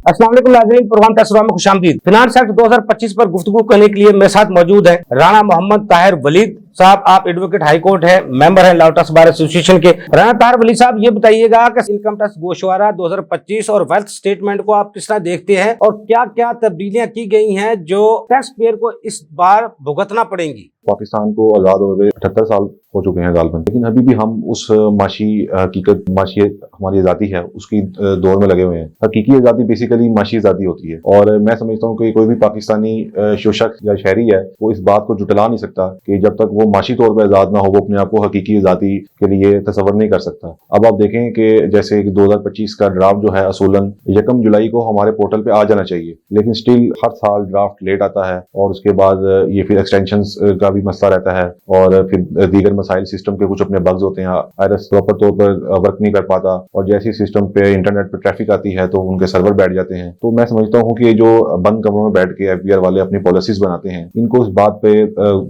अस्सलाम वालेकुम नाज़रीन, प्रोग्राम तस्वीरों में खुशामदीद। फिनांस एक्ट 2025 पर गुफ्तगू करने के लिए मेरे साथ मौजूद हैं राणा मोहम्मद ताहिर वलीद साहब। आप एडवोकेट हाई कोर्ट है, मेंबर हैं लॉ ट्रस्ट बार एसोसिएशन के। राणा ताहिर वलीद साहब, ये बताइएगा कि इनकम टैक्स गोशवारा 2025 और वेल्थ स्टेटमेंट को आप किस तरह देखते हैं और क्या क्या तब्दीलियां की गई हैं जो टैक्स पेयर को इस बार भुगतना पड़ेंगी? पाकिस्तान को आज़ाद हो गए 78 साल हो चुके हैं गालबन, लेकिन अभी भी हम उस माशी हकीकत माशी हमारी आज़ादी है उसकी दौर में लगे हुए हैं। हकीकी आज़ादी बेसिकली माशी आज़ादी होती है, और मैं समझता हूँ कि कोई भी पाकिस्तानी जो शख्स या शहरी है वो इस बात को जुटला नहीं सकता कि जब तक वो माशी तौर पर आज़ाद ना हो वो अपने आप को हकीकी आज़ादी के लिए तसव्वुर नहीं कर सकता। अब आप देखें कि जैसे 2025 का ड्राफ्ट जो है असूलन 1 जुलाई को हमारे पोर्टल पे आ जाना चाहिए, लेकिन स्टिल हर साल ड्राफ्ट लेट आता है और उसके बाद ये फिर एक्सटेंशन का भी मसला रहता है और फिर दीगर मसाइल सिस्टम के कुछ अपने बग्स होते हैं, आईआरएस प्रॉपर तौर पर वर्क नहीं कर पाता और जैसी सिस्टम पे इंटरनेट पे ट्रैफिक आती है तो उनके सर्वर बैठ जाते हैं। तो मैं समझता हूँ कि जो बंद कमरों में बैठ के एफबीआर वाले अपनी पॉलिसीज बनाते हैं इनको इस बात पे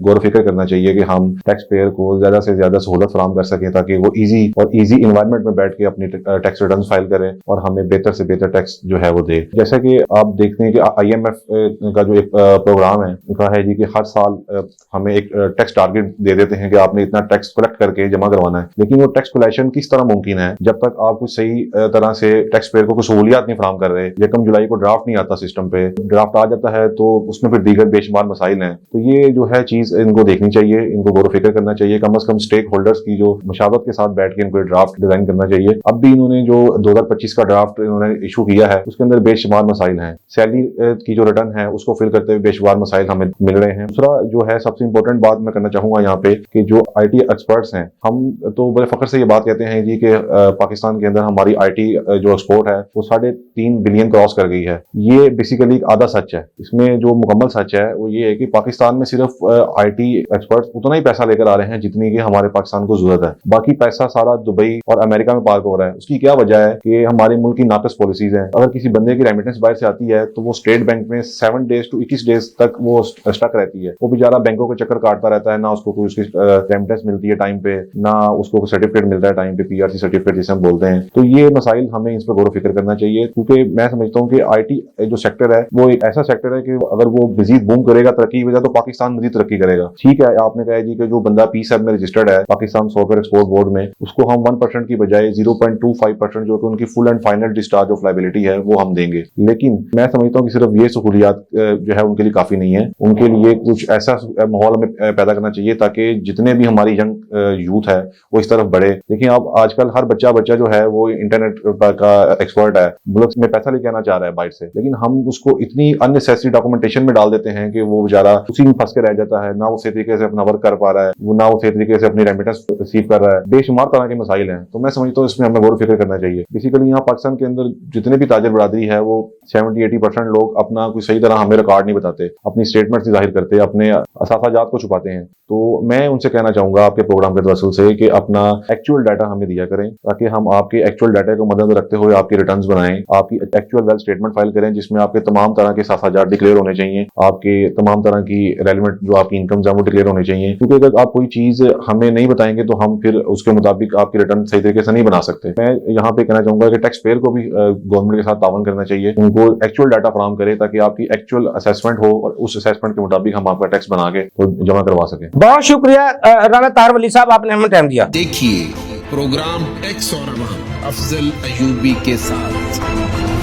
गौर फिक्र करना चाहिए कि हम टैक्स पेयर को ज्यादा से ज्यादा सहूलत फराहम कर सकें ताकि वो इजी इन्वायरमेंट में बैठ के अपनी टैक्स रिटर्न फाइल करें और हमें बेहतर से बेहतर टैक्स जो है वो दे। जैसा कि आप देखते हैं कि IMF का जो एक प्रोग्राम है उनका है जी कि हर साल हमें एक टैक्स टारगेट दे देते हैं कि आपने इतना टैक्स कलेक्ट करके जमा करवाना है, लेकिन वो टैक्स कलेक्शन किस तरह मुमकिन है जब तक आप कुछ सही तरह से टैक्स पेयर को कुछ सहूलियात नहीं फराहम कर रहे। 1 जुलाई को ड्राफ्ट नहीं आता, सिस्टम पे ड्राफ्ट आ जाता है तो उसमें फिर दीगर बेशुमार मसाइल हैं। तो ये जो है चीज इनको देखनी चाहिए, इनको गौर फिक्र करना चाहिए, कम से कम स्टेक होल्डर्स की जो मशावरत के साथ बैठ के इनको ड्राफ्ट डिजाइन करना चाहिए। अब भी इन्होंने जो 2025 का ड्राफ्ट इन्होंने इशू किया है उसके अंदर बेशुमार मसाइल हैं। सैलरी की जो रिटर्न है उसको फिल करते हुए बेशुमार मसाइल हमें मिल रहे हैं। दूसरा जो है सबसे इंपॉर्टेंट बात मैं करना चाहूंगा यहाँ पे कि जो IT एक्सपर्ट्स हैं, हम तो बड़े फख्र से ये बात कहते हैं जी कि पाकिस्तान के अंदर हमारी IT जो एक्सपोर्ट है वो 3.5 बिलियन क्रॉस कर गई है। ये बेसिकली एक आधा सच है। इसमें जो मुकम्मल सच है वो ये है कि पाकिस्तान में सिर्फ IT एक्सपर्ट्स उतना ही पैसा लेकर आ रहे हैं जितनी कि हमारे पाकिस्तान को जरूरत है, बाकी पैसा सारा दुबई और अमेरिका में पार्क हो रहा है। उसकी क्या वजह है कि हमारे मुल्क की नाकस पॉलिसीज हैं। अगर किसी बंदे की रेमिटेंस बाहर से आती है तो वो स्टेट बैंक में 7 डेज टू 21 डेज तक वो स्टक रहती है। वो बेचारा बैंकों के चक्कर काटता रहता है, ना उसको कोई उसकी रेमिटेंस मिलती है टाइम पे, ना उसको सर्टिफिकेट मिलता है टाइम पे, PRC सर्टिफिकेट जिसे हम बोलते हैं। तो ये मसाइल हमें इस पर गौर फिक्र करना चाहिए, क्योंकि मैं समझता हूँ कि IT जो सेक्टर है वो एक ऐसा सेक्टर है कि अगर वो मजीद बूम करेगा तरक्की की वजह तो पाकिस्तान मजीद तरक्की करेगा। ठीक है, आपने कहा जी कि जो बंदा PSAB में रजिस्टर्ड है पाकिस्तान सॉफ्टवेयर एक्सपोर्ट बोर्ड में, उसको हम 1% की बजाय 0.25% जो कि उनकी full and final discharge of liability है वो हम देंगे। लेकिन मैं समझता हूँ कि सिर्फ ये सहूलियात जो है उनके लिए काफी नहीं है। उनके लिए कुछ ऐसा माहौल हमें पैदा करना चाहिए ताकि जितने भी हमारी यंग यूथ है वो इस तरफ बढ़े। देखिए आप आजकल हर बच्चा जो है वो इंटरनेट का एक्सपर्ट है, मुल्क में पैसा लेके आना चाह रहा है बाहर से, लेकिन हम उसको इतनी अननेसेसरी डॉक्यूमेंटेशन में डाल देते हैं कि वो बेचारा उसी में फंस के रह जाता है, ना वो सही तरीके से अपना वर्क कर पा रहा है, वो ना वो सही तरीके से अपनी रेमिटेंस रिसीव कर रहा है। बेशुमार तरह के मसाइल हैं। तो मैं समझता हूँ इसमें हमें गौर फिक्र करना चाहिए। बेसिकली यहाँ पाकिस्तान के अंदर जितने भी ताजर बरादरी है वो 70-80% लोग अपना कोई सही तरह हमें रिकॉर्ड नहीं बताते, अपनी स्टेटमेंट से जाहिर करते, अपने असासाजात को छुपाते हैं। तो मैं उनसे कहना चाहूंगा आपके प्रोग्राम के तवस्सुल से कि अपना एक्चुअल डाटा हमें दिया करें ताकि हम आपके एक्चुअल डाटा को मद्देनजर रखते हुए आपकी रिटर्न्स बनाएं, आपकी एक्चुअल वेल्थ स्टेटमेंट फाइल करें जिसमें आपके तमाम तरह के सासाजात डिक्लेयर होने चाहिए, आपके तमाम तरह की रेलिवेंट जो आपकी इनकम है वो डिक्लेयर होने चाहिए। क्योंकि अगर आप कोई चीज हमें नहीं बताएंगे तो हम फिर उसके मुताबिक आपकी रिटर्न सही तरीके से नहीं बना सकते। मैं यहाँ पे कहना चाहूंगा कि टैक्स पेयर को भी गवर्नमेंट के साथ तावन करना चाहिए, उनको एक्चुअल डाटा फराहम करे ताकि आपकी एक्चुअल असेसमेंट हो और उस असेसमेंट के मुताबिक हम आपका टैक्स बना के तो जमा करवा सकें। बहुत शुक्रिया राणा ताहिर वलीद साहब, आपने हमें टाइम दिया। देखिए प्रोग्राम टैक्स और अफजल अयूबी के साथ।